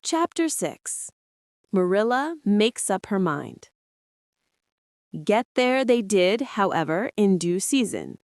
Chapter 6. Marilla Makes Up Her Mind. Get there they did, however, in due season.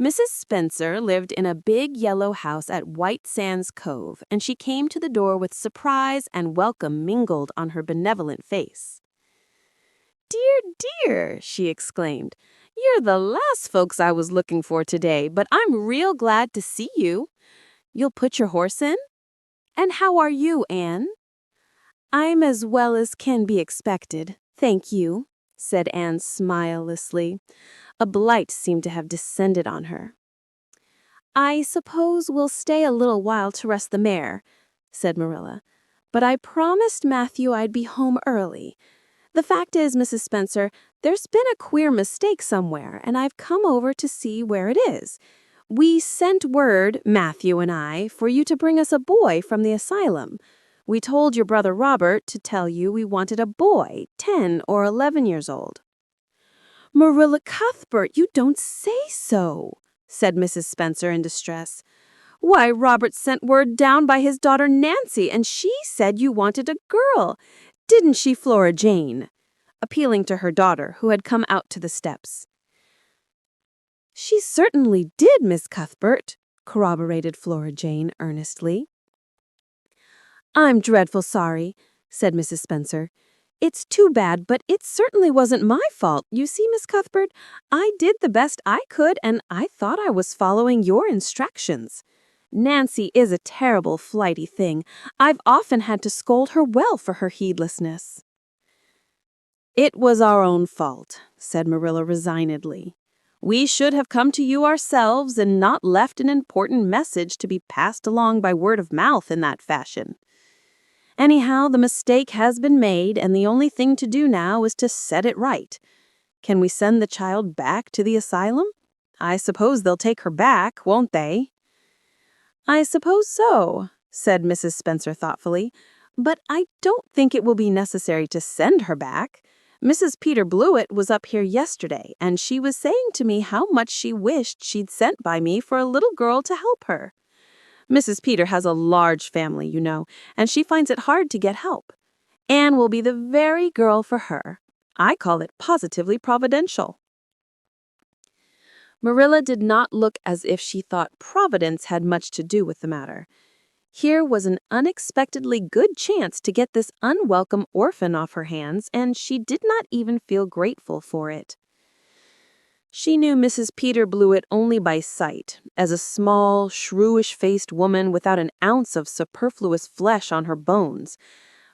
Mrs. Spencer lived in a big yellow house at White Sands Cove, and she came to the door with surprise and welcome mingled on her benevolent face. "Dear, dear," she exclaimed, "you're the last folks I was looking for today, but I'm real glad to see you. You'll put your horse in? And how are you, Anne?" "I'm as well as can be expected, thank you," said Anne smilelessly. A blight seemed to have descended on her. "I suppose we'll stay a little while to rest the mare," said Marilla, "but I promised Matthew I'd be home early. The fact is, Mrs. Spencer, there's been a queer mistake somewhere, and I've come over to see where it is. We sent word, Matthew and I, for you to bring us a boy from the asylum. We told your brother Robert to tell you we wanted a boy, 10 or 11 years old." "Marilla Cuthbert, you don't say so," said Mrs. Spencer in distress. "Why, Robert sent word down by his daughter Nancy, and she said you wanted a girl. Didn't she, Flora Jane?" appealing to her daughter, who had come out to the steps. "She certainly did, Miss Cuthbert," corroborated Flora Jane earnestly. "I'm dreadful sorry," said Mrs. Spencer. "It's too bad, but it certainly wasn't my fault. You see, Miss Cuthbert, I did the best I could, and I thought I was following your instructions. Nancy is a terrible, flighty thing. I've often had to scold her well for her heedlessness." "It was our own fault," said Marilla resignedly. "We should have come to you ourselves and not left an important message to be passed along by word of mouth in that fashion. Anyhow, the mistake has been made, and the only thing to do now is to set it right. Can we send the child back to the asylum? I suppose they'll take her back, won't they?" "I suppose so," said Mrs. Spencer thoughtfully, "but I don't think it will be necessary to send her back. Mrs. Peter Blewett was up here yesterday, and she was saying to me how much she wished she'd sent by me for a little girl to help her. Mrs. Peter has a large family, you know, and she finds it hard to get help. Anne will be the very girl for her. I call it positively providential." Marilla did not look as if she thought Providence had much to do with the matter. Here was an unexpectedly good chance to get this unwelcome orphan off her hands, and she did not even feel grateful for it. She knew Mrs. Peter Blewett only by sight, as a small, shrewish-faced woman without an ounce of superfluous flesh on her bones.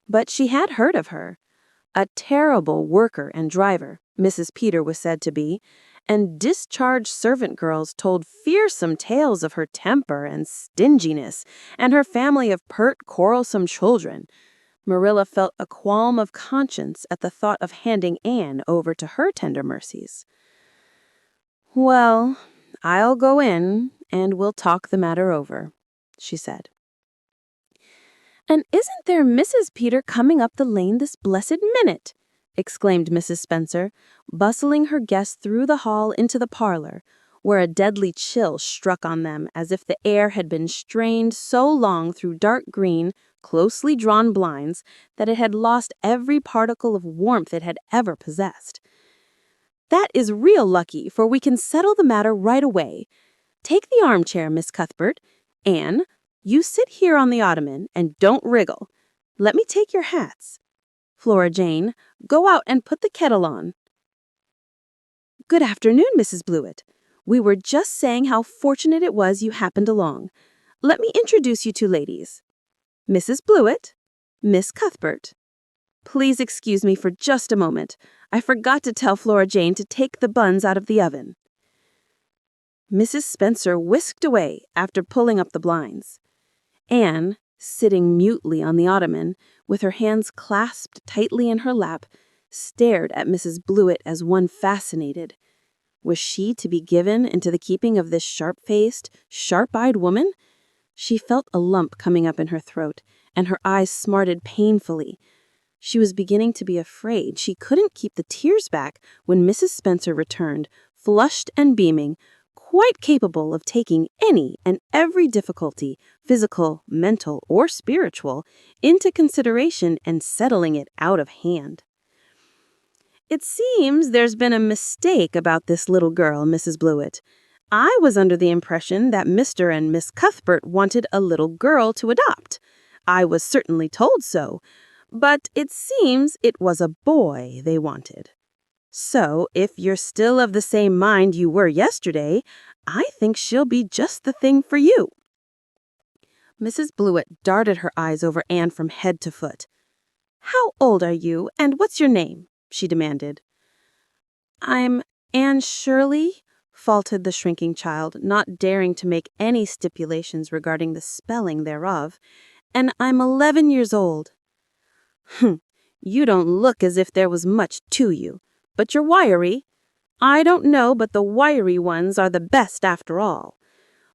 But she had heard of her. A terrible worker and driver, Mrs. Peter was said to be, and discharged servant girls told fearsome tales of her temper and stinginess, and her family of pert, quarrelsome children. Marilla felt a qualm of conscience at the thought of handing Anne over to her tender mercies. "Well, I'll go in, and we'll talk the matter over," she said. "And isn't there Mrs. Peter coming up the lane this blessed minute?" exclaimed Mrs. Spencer, bustling her guests through the hall into the parlor, where a deadly chill struck on them as if the air had been strained so long through dark green, closely drawn blinds that it had lost every particle of warmth it had ever possessed. "That is real lucky, for we can settle the matter right away. Take the armchair, Miss Cuthbert. Anne, you sit here on the ottoman and don't wriggle. Let me take your hats. Flora Jane, go out and put the kettle on." "Good afternoon, Mrs. Blewett. We were just saying how fortunate it was you happened along. Let me introduce you two ladies. Mrs. Blewett, Miss Cuthbert. Please excuse me for just a moment. I forgot to tell Flora Jane to take the buns out of the oven." Mrs. Spencer whisked away after pulling up the blinds. Anne, sitting mutely on the ottoman, with her hands clasped tightly in her lap, stared at Mrs. Blewett as one fascinated. Was she to be given into the keeping of this sharp-faced, sharp-eyed woman? She felt a lump coming up in her throat, and her eyes smarted painfully. She was beginning to be afraid she couldn't keep the tears back when Mrs. Spencer returned, flushed and beaming, quite capable of taking any and every difficulty, physical, mental, or spiritual, into consideration and settling it out of hand. It seems there's been a mistake about this little girl, Mrs. Blewett. I was under the impression that Mr. and Miss Cuthbert wanted a little girl to adopt. I was certainly told so, but it seems it was a boy they wanted. So, if you're still of the same mind you were yesterday, I think she'll be just the thing for you. Mrs. Blewett darted her eyes over Anne from head to foot. "How old are you, and what's your name?" she demanded. "I'm Anne Shirley," faltered the shrinking child, not daring to make any stipulations regarding the spelling thereof, "and I'm 11 years old." "Humph, you don't look as if there was much to you, but you're wiry. I don't know, but the wiry ones are the best after all.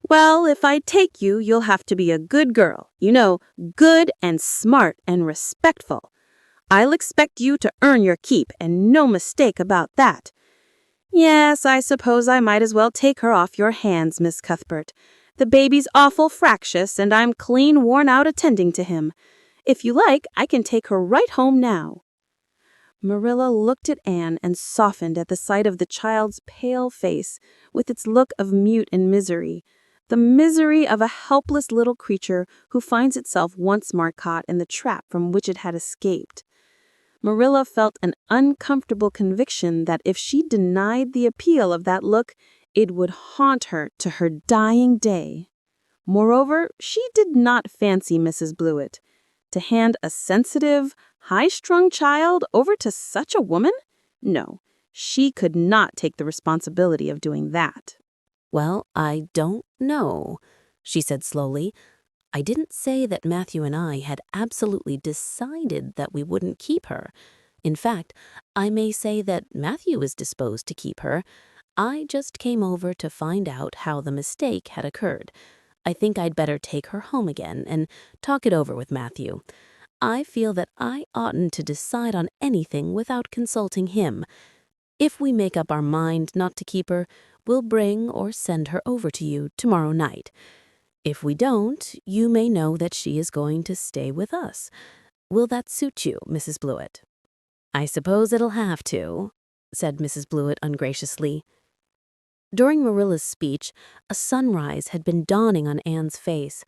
Well, if I take you, you'll have to be a good girl, good and smart and respectful. I'll expect you to earn your keep, and no mistake about that. Yes, I suppose I might as well take her off your hands, Miss Cuthbert. The baby's awful fractious, and I'm clean worn out attending to him. If you like, I can take her right home now." Marilla looked at Anne and softened at the sight of the child's pale face, with its look of mute and misery, the misery of a helpless little creature who finds itself once more caught in the trap from which it had escaped. Marilla felt an uncomfortable conviction that if she denied the appeal of that look, it would haunt her to her dying day. Moreover, she did not fancy Mrs. Blewett. To hand a sensitive, high-strung child over to such a woman? No, she could not take the responsibility of doing that. "Well, I don't know," she said slowly. "I didn't say that Matthew and I had absolutely decided that we wouldn't keep her. In fact, I may say that Matthew is disposed to keep her. I just came over to find out how the mistake had occurred. I think I'd better take her home again and talk it over with Matthew. I feel that I oughtn't to decide on anything without consulting him. If we make up our mind not to keep her, we'll bring or send her over to you tomorrow night. If we don't, you may know that she is going to stay with us. Will that suit you, Mrs. Blewett?" "I suppose it'll have to," said Mrs. Blewett ungraciously. During Marilla's speech, a sunrise had been dawning on Anne's face.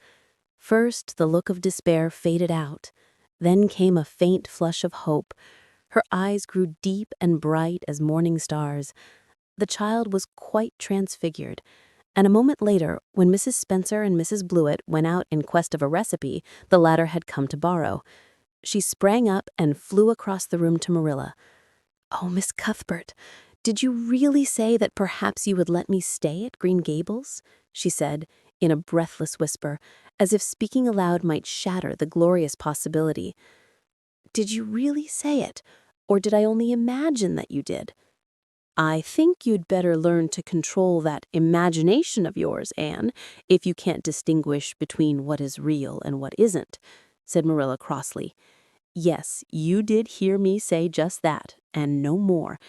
First, the look of despair faded out. Then came a faint flush of hope. Her eyes grew deep and bright as morning stars. The child was quite transfigured, and a moment later, when Mrs. Spencer and Mrs. Blewett went out in quest of a recipe the latter had come to borrow, she sprang up and flew across the room to Marilla. "Oh, Miss Cuthbert, did you really say that perhaps you would let me stay at Green Gables?" she said, in a breathless whisper, as if speaking aloud might shatter the glorious possibility. "Did you really say it, or did I only imagine that you did?" "I think you'd better learn to control that imagination of yours, Anne, if you can't distinguish between what is real and what isn't," said Marilla crossly. "Yes, you did hear me say just that, and no more.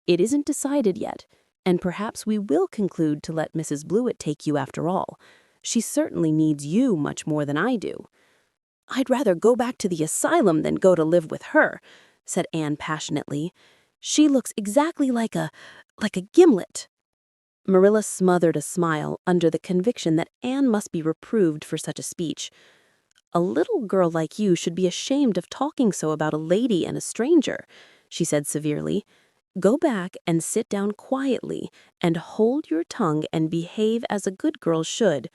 It isn't decided yet, and perhaps we will conclude to let Mrs. Blewett take you after all. She certainly needs you much more than I do." "I'd rather go back to the asylum than go to live with her," said Anne passionately. "She looks exactly like a gimlet." Marilla smothered a smile under the conviction that Anne must be reproved for such a speech. "A little girl like you should be ashamed of talking so about a lady and a stranger," she said severely. "Go back and sit down quietly and hold your tongue and behave as a good girl should.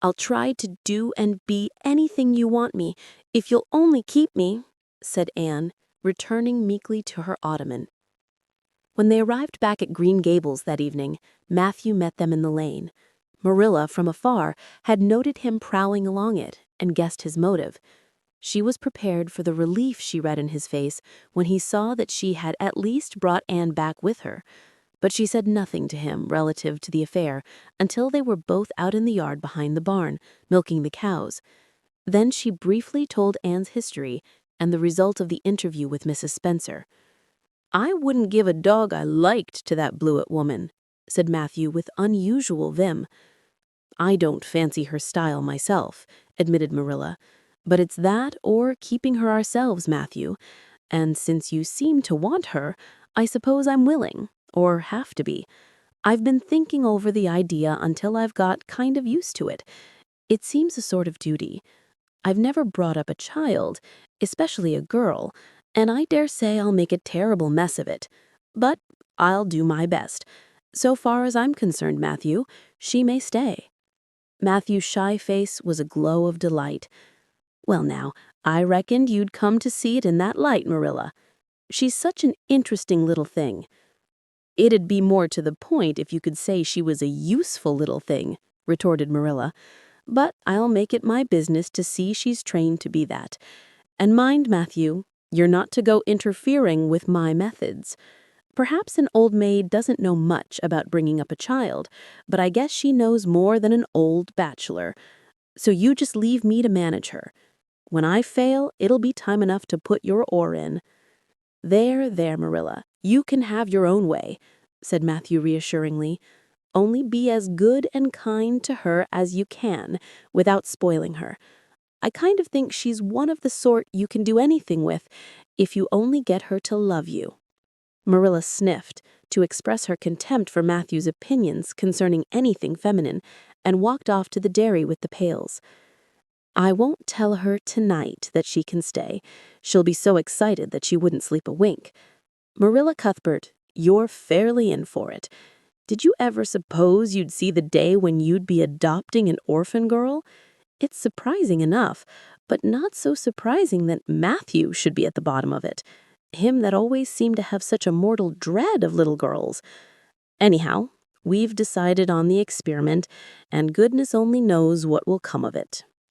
I'll try to do and be anything you want me, if you'll only keep me," said Anne, returning meekly to her ottoman. When they arrived back at Green Gables that evening, Matthew met them in the lane. Marilla, from afar, had noted him prowling along it and guessed his motive. She was prepared for the relief she read in his face when he saw that she had at least brought Anne back with her, but she said nothing to him relative to the affair until they were both out in the yard behind the barn, milking the cows. Then she briefly told Anne's history and the result of the interview with Mrs. Spencer. "I wouldn't give a dog I liked to that Blewett woman," said Matthew with unusual vim. I don't fancy her style myself, admitted Marilla. But it's that or keeping her ourselves, Matthew. And since you seem to want her, I suppose I'm willing, or have to be. I've been thinking over the idea until I've got kind of used to it. It seems a sort of duty. I've never brought up a child, especially a girl, and I dare say I'll make a terrible mess of it. But I'll do my best. So far as I'm concerned, Matthew, she may stay. Matthew's shy face was a glow of delight. Well now, I reckoned you'd come to see it in that light, Marilla. She's such an interesting little thing. It'd be more to the point if you could say she was a useful little thing, retorted Marilla. But I'll make it my business to see she's trained to be that. And mind, Matthew, you're not to go interfering with my methods. Perhaps an old maid doesn't know much about bringing up a child, but I guess she knows more than an old bachelor. So you just leave me to manage her. When I fail, it'll be time enough to put your oar in. There, Marilla, you can have your own way, said Matthew reassuringly. Only be as good and kind to her as you can, without spoiling her. I kind of think she's one of the sort you can do anything with, if you only get her to love you. Marilla sniffed to express her contempt for Matthew's opinions concerning anything feminine, and walked off to the dairy with the pails. I won't tell her tonight that she can stay. She'll be so excited that she wouldn't sleep a wink. Marilla Cuthbert, you're fairly in for it. Did you ever suppose you'd see the day when you'd be adopting an orphan girl? It's surprising enough, but not so surprising that Matthew should be at the bottom of it. Him that always seemed to have such a mortal dread of little girls. Anyhow, we've decided on the experiment, and goodness only knows what will come of it.